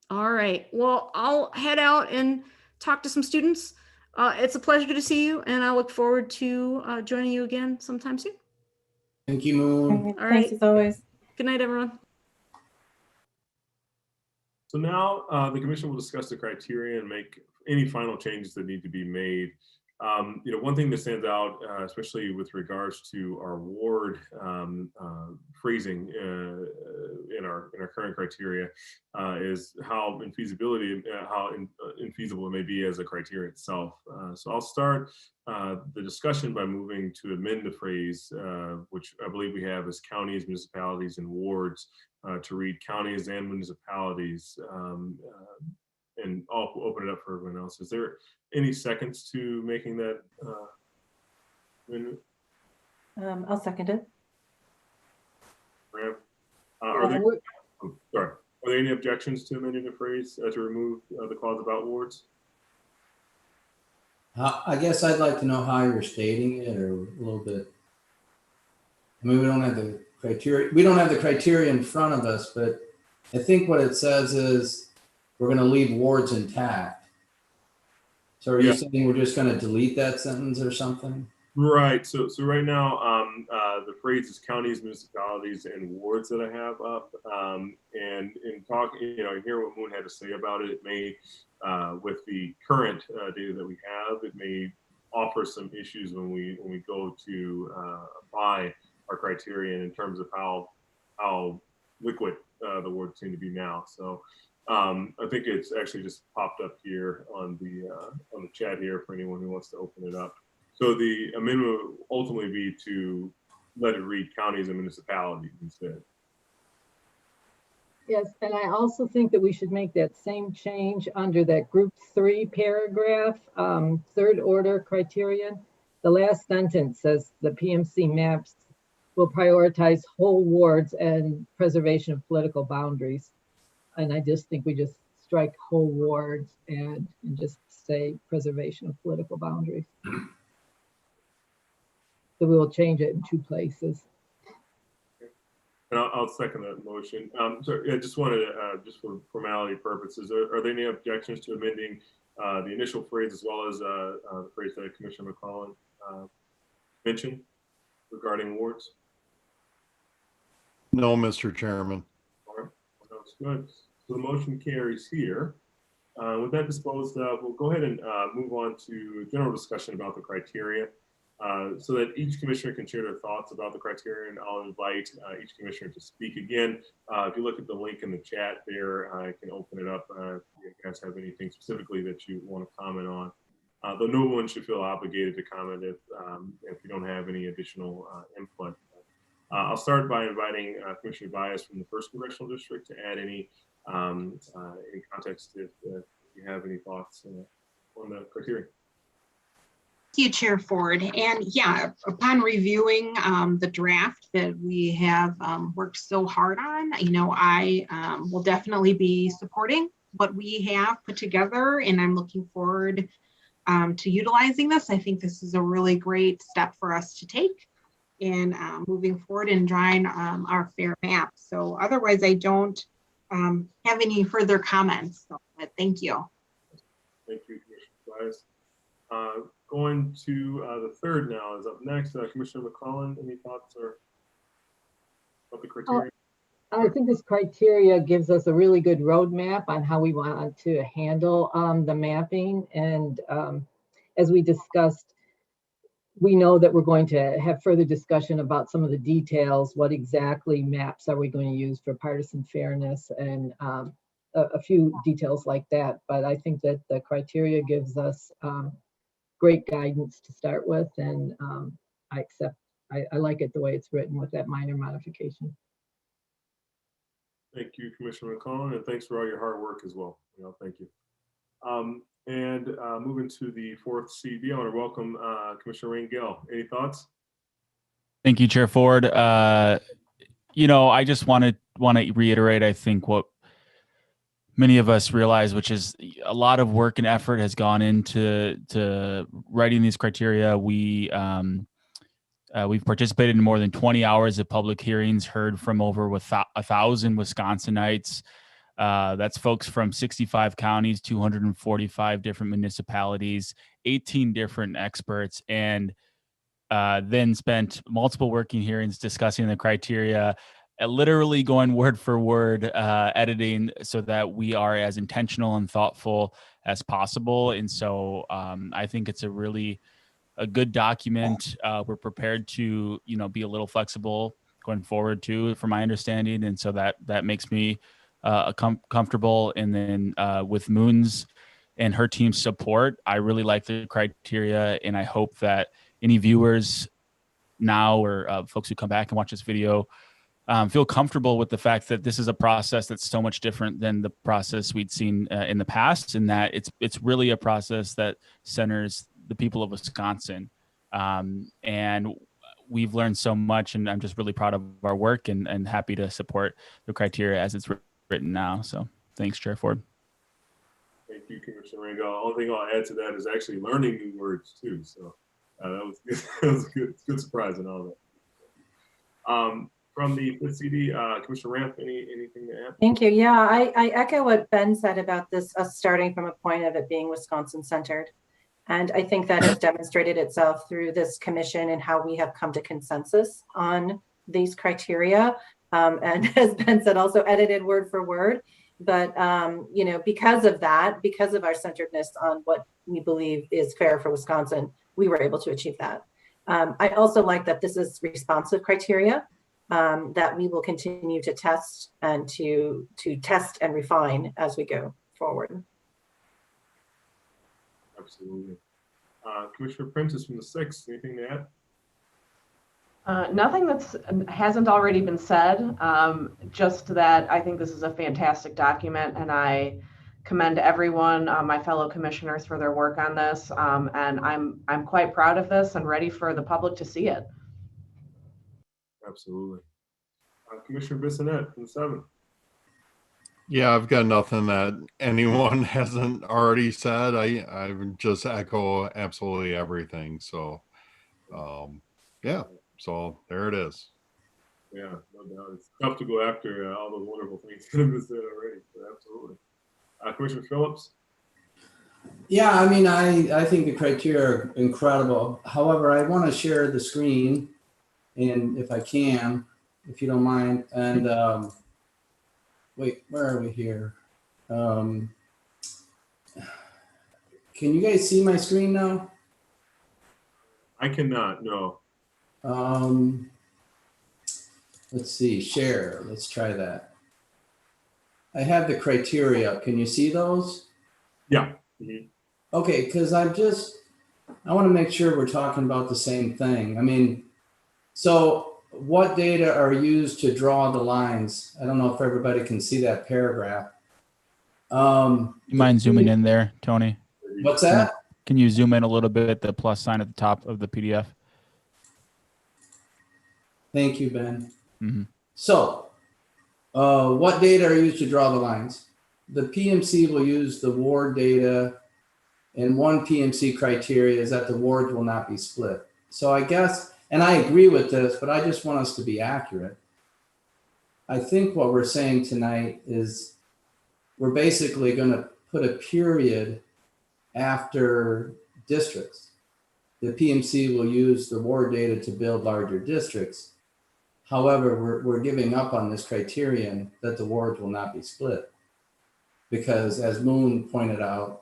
All right. Well, I'll head out and talk to some students. It's a pleasure to see you, and I look forward to joining you again sometime soon. Thank you, Moon. All Thanks right. as always. Good night, everyone. So now the commission will discuss the criteria and make any final changes that need to be made. One thing that stands out, especially with regards to our ward phrasing in our current criteria, is how infeasible it may be as a criteria itself. So I'll start the discussion by moving to amend the phrase, which I believe we have as counties, municipalities, and wards, to read counties and municipalities. And I'll open it up for everyone else. Is there any seconds to making that amendment? I'll second it. Are there any objections to amending the phrase to remove the clause about wards? I guess I'd like to know how you're stating it, or a little bit. I mean, we don't have to criteria. We don't have the criteria in front of us, but I think what it says is we're going to leave wards intact. So are you saying we're just going to delete that sentence or something? Right. So right now, the phrase is counties, municipalities, and wards that I have up. And in talking, hear what Moon had to say about it. It may, with the current data that we have, it may offer some issues when we go to apply our criterion in terms of how liquid the words seem to be now. So I think it's actually just popped up here on the chat here for anyone who wants to open it up. So the amendment will ultimately be to let it read counties and municipalities instead. Yes, and I also think that we should make that same change under that group 3 paragraph, third order criterion. The last sentence says the PMC maps will prioritize whole wards and preservation of political boundaries. And I just think we just strike whole wards and just say preservation of political boundaries. So we will change it in 2 places. And I'll second that motion. So I just wanted to, just for formality purposes, are there any objections to amending the initial phrase as well as the phrase that Commissioner McClellan mentioned regarding wards? No, Mr. Chairman. All right, well, that's good. So the motion carries here. With that disposed of, we'll go ahead and move on to general discussion about the criteria. So that each commissioner can share their thoughts about the criteria, and I'll invite each commissioner to speak again. If you look at the link in the chat there, I can open it up if you guys have anything specifically that you want to comment on. Though no one should feel obligated to comment if you don't have any additional input. I'll start by inviting Commissioner Bias from the 1st Congressional District to add any context if you have any thoughts on the criteria. Thank you, Chair Ford. And yeah, upon reviewing the draft that we have worked so hard on, I will definitely be supporting what we have put together, and I'm looking forward to utilizing this. I think this is a really great step for us to take in moving forward and drawing our fair map. So otherwise, I don't have any further comments. So, but thank you. Thank you, Commissioner Bias. Going to the third now is up next. Commissioner McClellan, any thoughts or about the criteria? I think this criteria gives us a really good roadmap on how we want to handle the mapping. And as we discussed, we know that we're going to have further discussion about some of the details. What exactly maps are we going to use for partisan fairness and a few details like that. But I think that the criteria gives us great guidance to start with, and I like it the way it's written with that minor modification. Thank you, Commissioner McClellan, and thanks for all your hard work as well. Thank you. And moving to the 4th CD, I want to welcome Commissioner Rangel. Any thoughts? Thank you, Chair Ford. I just want to reiterate, I think, what many of us realize, which is a lot of work and effort has gone into writing these criteria. We've participated in more than 20 hours of public hearings, heard from over 1,000 Wisconsinites. That's folks from 65 counties, 245 different municipalities, 18 different experts, and then spent multiple working hearings discussing the criteria, literally going word for word, editing so that we are as intentional and thoughtful as possible. And so I think it's a good document. We're prepared to, be a little flexible going forward too, from my understanding. And so that makes me comfortable. And then with Moon's and her team's support, I really like the criteria, and I hope that any viewers now or folks who come back and watch this video feel comfortable with the fact that this is a process that's so much different than the process we'd seen in the past, and that it's really a process that centers the people of Wisconsin. And we've learned so much, and I'm just really proud of our work and happy to support the criteria as it's written now. So thanks, Chair Ford. Thank you, Commissioner Rangel. The only thing I'll add to that is actually learning new words too. So that was good. That was a good surprise in all that. from the 5th CD, Commissioner Ramp, anything to add? Thank you. Yeah, I echo what Ben said about this, us starting from a point of it being Wisconsin centered. And I think that has demonstrated itself through this commission and how we have come to consensus on these criteria. And as Ben said, also edited word for word. But, you know, because of that, because of our centeredness on what we believe is fair for Wisconsin, we were able to achieve that. I also like that this is responsive criteria that we will continue to test and to test and refine as we go forward. Absolutely. Commissioner Prentice from the 6th, anything to add? Nothing that's hasn't already been said, just that I think this is a fantastic document, and I commend everyone, my fellow commissioners, for their work on this, and I'm quite proud of this and ready for the public to see it. Absolutely. Commissioner Bissonnette from the 7th. Yeah, I've got nothing that anyone hasn't already said. I would just echo absolutely everything. So, yeah, so there it is. Yeah, no doubt. It's tough to go after all those wonderful things that have been said already. So absolutely. Commissioner Phillips. Yeah, I mean, I think the criteria are incredible. However, I want to share the screen, and if I can, if you don't mind, and wait, where are we here? Can you guys see my screen now? I cannot, no. Let's see, share, let's try that. I have the criteria. Can you see those? Yeah. Mm-hmm. Okay, because I want to make sure we're talking about the same thing. I mean, so what data are used to draw the lines? I don't know if everybody can see that paragraph. You mind zooming in there, Tony? What's that? Can you zoom in a little bit, the plus sign at the top of the PDF? Thank you, Ben. Mm-hmm. So, what data are used to draw the lines? The PMC will use the ward data, and one PMC criteria is that the wards will not be split. So I guess, and I agree with this, but I just want us to be accurate. I think what we're saying tonight is we're basically going to put a period after districts. The PMC will use the ward data to build larger districts. However, we're giving up on this criterion that the wards will not be split, because as Moon pointed out,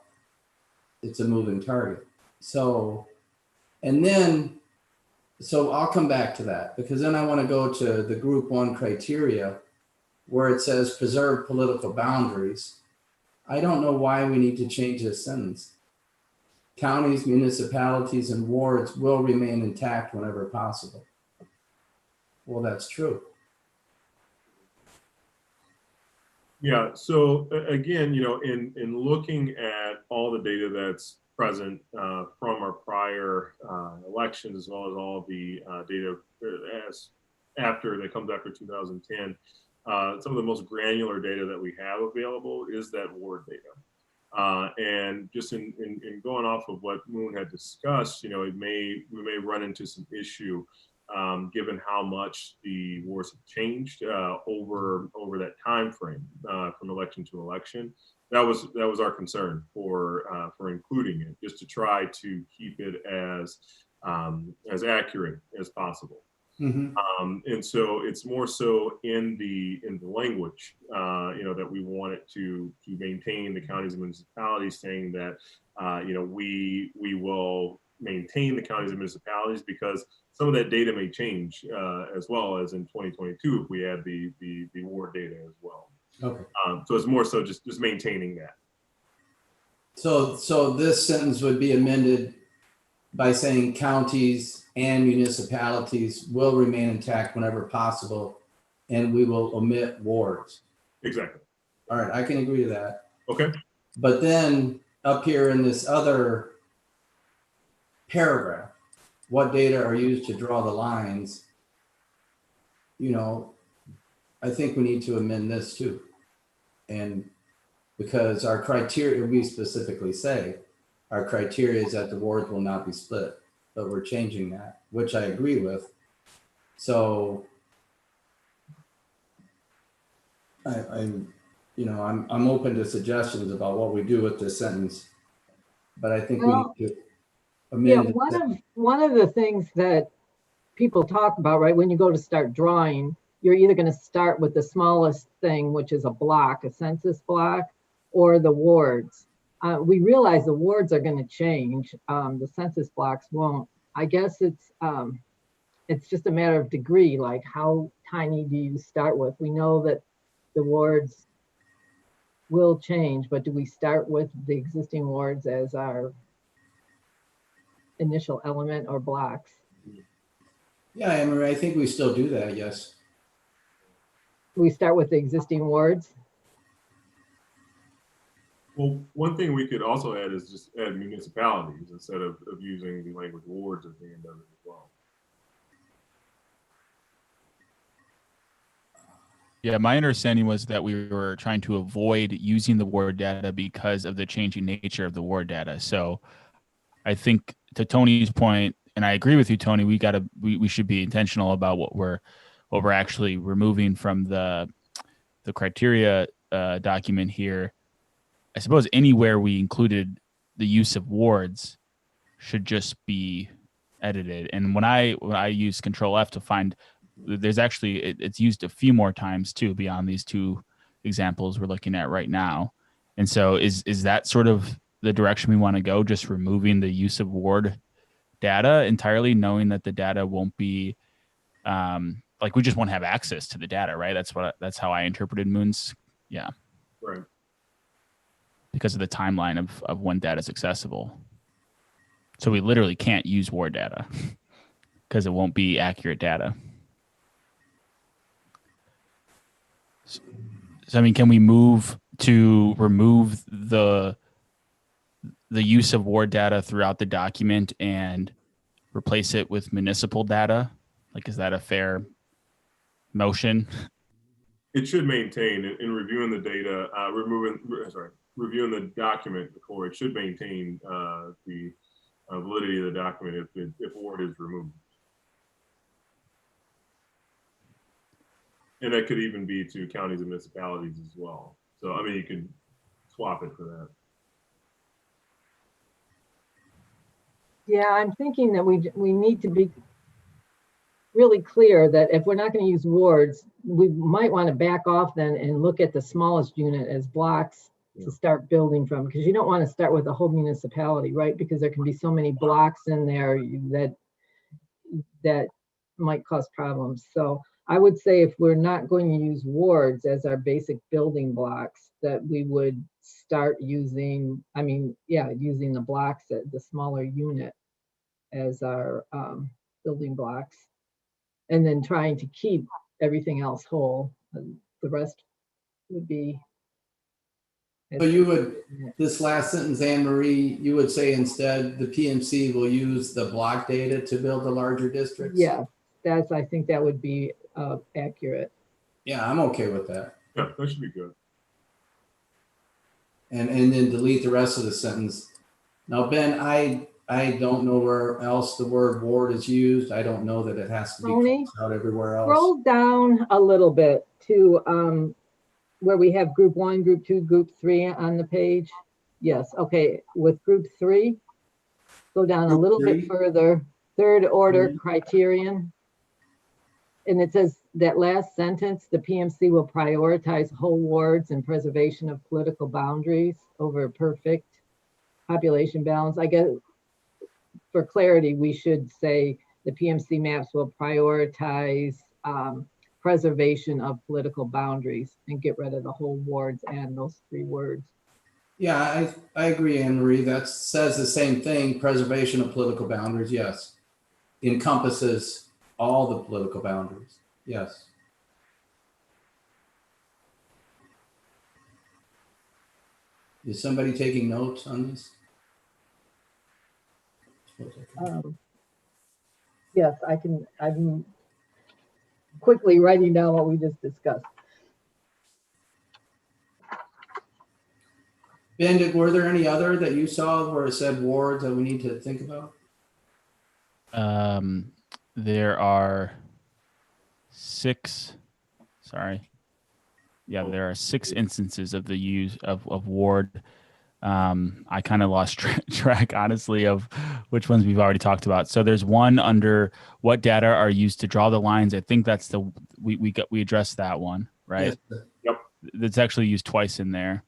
it's a moving target. So, and then, so I'll come back to that, because then I want to go to the group 1 criteria where it says preserve political boundaries. I don't know why we need to change this sentence. Counties, municipalities, and wards will remain intact whenever possible. Well, that's true. Yeah, so again, you know, in looking at all the data that's present from our prior elections, as well as all the data as that comes after 2010, some of the most granular data that we have available is that ward data. And just in going off of what Moon had discussed, you know, we may run into some issue given how much the wars have changed over that time frame from election to election. That was our concern for including it, just to try to keep it as accurate as possible. Mm-hmm. And so it's more so in the language, you know, that we want it to maintain the counties and municipalities, saying that you know, we will maintain the counties and municipalities, because some of that data may change as well as in 2022 if we add the ward data as well. Okay. So it's more so just maintaining that. So this sentence would be amended by saying counties and municipalities will remain intact whenever possible, and we will omit wards. Exactly. All right, I can agree to that. Okay. But then up here in this other paragraph, what data are used to draw the lines? You know, I think we need to amend this too. And because our criteria, we specifically say our criteria is that the wards will not be split, but we're changing that, which I agree with. So I'm open to suggestions about what we do with this sentence, but I think we Well, need to Yeah, amend it. one of the things that people talk about, right, when you go to start drawing, you're either going to start with the smallest thing, which is a block, a census block, or the wards. We realize the wards are going to change. The census blocks won't. I guess it's just a matter of degree, like how tiny do you start with? We know that the wards will change, but do we start with the existing wards as our initial element or blocks? Yeah, Emery, I think we still do that, yes. We start with the existing wards. Well, one thing we could also add is just add municipalities instead of using the language wards at the end of it as well. Yeah, my understanding was that we were trying to avoid using the ward data because of the changing nature of the ward data. So I think to Tony's point, and I agree with you, Tony, we should be intentional about what we're actually removing from the criteria document here. I suppose anywhere we included the use of wards should just be edited. And when I use Control F to find, there's actually it's used a few more times too beyond these two examples we're looking at right now. And so is that sort of the direction we want to go, just removing the use of ward data entirely, knowing that the data won't be like we just won't have access to the data, right? That's how I interpreted Moon's. Yeah. Right. Because of the timeline of when data is accessible. So we literally can't use ward data because it won't be accurate data. So, I mean, can we move to remove the use of ward data throughout the document and replace it with municipal data? Like, is that a fair motion? It should maintain in reviewing the data, reviewing the document before it should maintain the validity of the document if ward is removed. And that could even be to counties and municipalities as well. So, I mean, you can swap it for that. Yeah, I'm thinking that we need to be really clear that if we're not going to use wards, we might want to back off then and look at the smallest unit as blocks to start building from, because you don't want to start with a whole municipality, right? Because there can be so many blocks in there that might cause problems. So I would say if we're not going to use wards as our basic building blocks, that we would start using, using the blocks, the smaller unit as our building blocks, and then trying to keep everything else whole. The rest would be. So you would, this last sentence, Anne Marie, you would say instead the PMC will use the block data to build the larger districts? Yeah, I think that would be accurate. Yeah, I'm okay with that. Yeah, that should be good. And then delete the rest of the sentence. Now, Ben, I don't know where else the word ward is used. I don't know that it has to be Tony, out everywhere else. Scroll down a little bit to where we have group 1, group 2, group 3 on the page. Yes, okay, with group 3, go down Group a little 3? bit further, third order criterion. And it says that last sentence, the PMC will prioritize whole wards and preservation of political boundaries over perfect population balance. I guess for clarity, we should say the PMC maps will prioritize preservation of political boundaries and get rid of the whole wards and those 3 words. Yeah, I agree, Anne Marie. That says the same thing. Preservation of political boundaries, yes. Encompasses all the political boundaries, yes. Is somebody taking notes on this? Yes, I'm quickly writing down what we just discussed. Ben, were there any other that you saw where it said wards that we need to think about? There are 6. Sorry. Yeah, there are 6 instances of the use of ward. I kind of lost track, honestly, of which ones we've already talked about. So there's one under what data are used to draw the lines. I think that's we addressed that one, right? Yes, sir. Yep. That's actually used twice in there.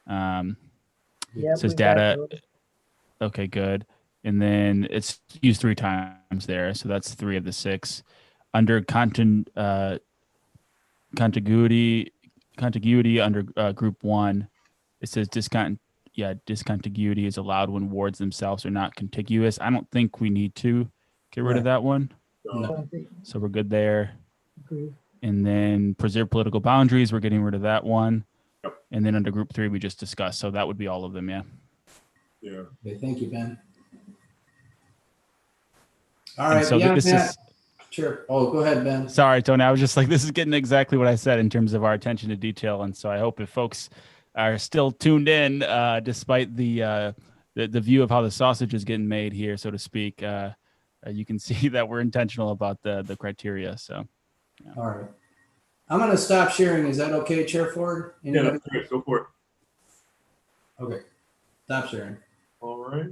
Yep, Says we got data. those. Okay, good. And then it's used 3 times there. So that's 3 of the 6. Under contiguity under group 1, it says discontiguity is allowed when wards themselves are not contiguous. I don't think we need to get rid of that one. No. So we're good there. Agree. And then preserve political boundaries, we're getting rid of that one. Yep. And then under group 3, we just discussed. So that would be all of them, yeah. Yeah. Okay, thank you, Ben. All And right, so beyond this that, is, sure. Oh, go ahead, Ben. sorry, Tony, I was just like, this is getting exactly what I said in terms of our attention to detail. And so I hope if folks are still tuned in, despite the view of how the sausage is getting made here, so to speak, you can see that we're intentional about the criteria. So, yeah. All right. I'm going to stop sharing. Is that okay, Chair Ford? Yeah, Anybody? that's great. Go for it. Okay. Stop sharing. All right.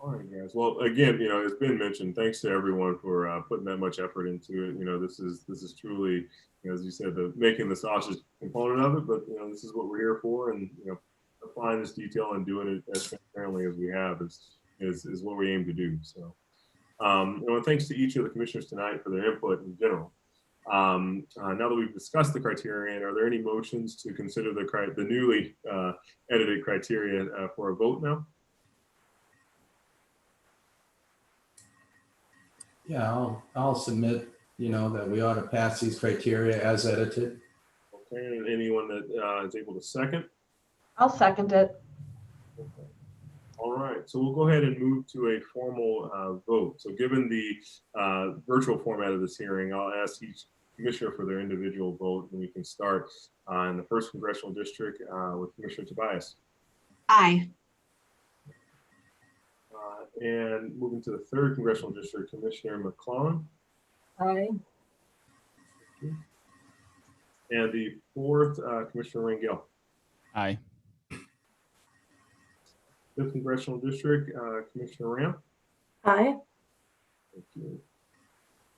All right, guys. Well, again, it's been mentioned. Thanks to everyone for putting that much effort into it. This is truly, as you said, making the sausage component of it. But this is what we're here for, and applying this detail and doing it as transparently as we have is what we aim to do. So, thanks to each of the commissioners tonight for their input in general. Now that we've discussed the criterion, are there any motions to consider the newly edited criteria for a vote now? Yeah, I'll submit, that we ought to pass these criteria as edited. Okay, and anyone that is able to second? I'll second it. Okay. All right, so we'll go ahead and move to a formal vote. So given the virtual format of this hearing, I'll ask each commissioner for their individual vote, and we can start in the 1st Congressional District with Commissioner Tobias. Aye. And moving to the 3rd Congressional District, Commissioner McClellan. Aye. And the 4th, Commissioner Rangel. Aye. 5th Congressional District, Commissioner Ram. Aye. Thank you.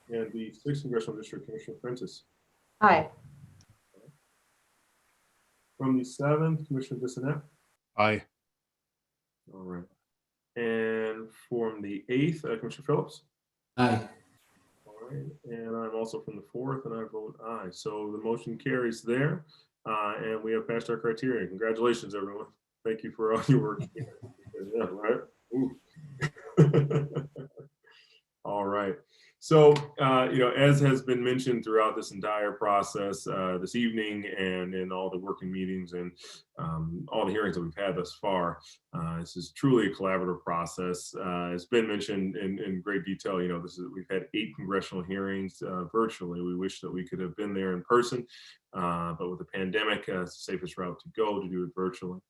And the 6th Congressional District, Commissioner Prentice. Aye. From the 7th, Commissioner Bissonnette. Aye. All right. And from the 8th, Commissioner Phillips. Aye. All right. And I'm also from the 4th, and I vote aye. So the motion carries there, and we have passed our criteria. Congratulations, everyone. Thank you for all your work. Yeah, right. All right. So, as has been mentioned throughout this entire process this evening and in all the working meetings and all the hearings that we've had thus far, this is truly a collaborative process. It's been mentioned in great detail. We've had 8 congressional hearings virtually. We wish that we could have been there in person, but with the pandemic, it's the safest route to go to do it virtually.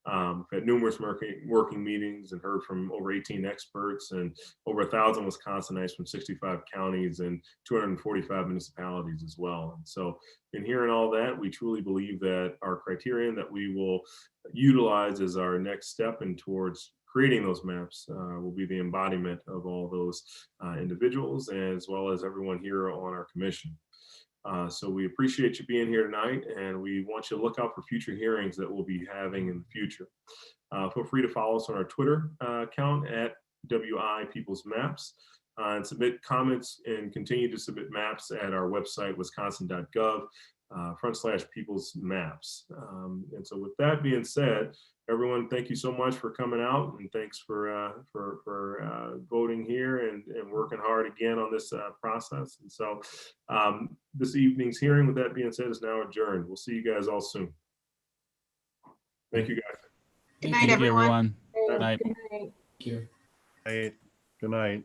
We've had numerous working meetings and heard from over 18 experts and over 1,000 Wisconsinites from 65 counties and 245 municipalities as well. And so in hearing all that, we truly believe that our criterion that we will utilize as our next step and towards creating those maps will be the embodiment of all those individuals as well as everyone here on our commission. So we appreciate you being here tonight, and we want you to look out for future hearings that we'll be having in the future. Feel free to follow us on our Twitter account at WI People's Maps and submit comments and continue to submit maps at our website, wisconsin.gov /people's maps. And so with that being said, everyone, thank you so much for coming out, and thanks for voting here and working hard again on this process. And so this evening's hearing, with that being said, is now adjourned. We'll see you guys all soon. Thank you, guys. Good night, Thank you, everyone. everyone. Good night. Good night. Thank you. Good night.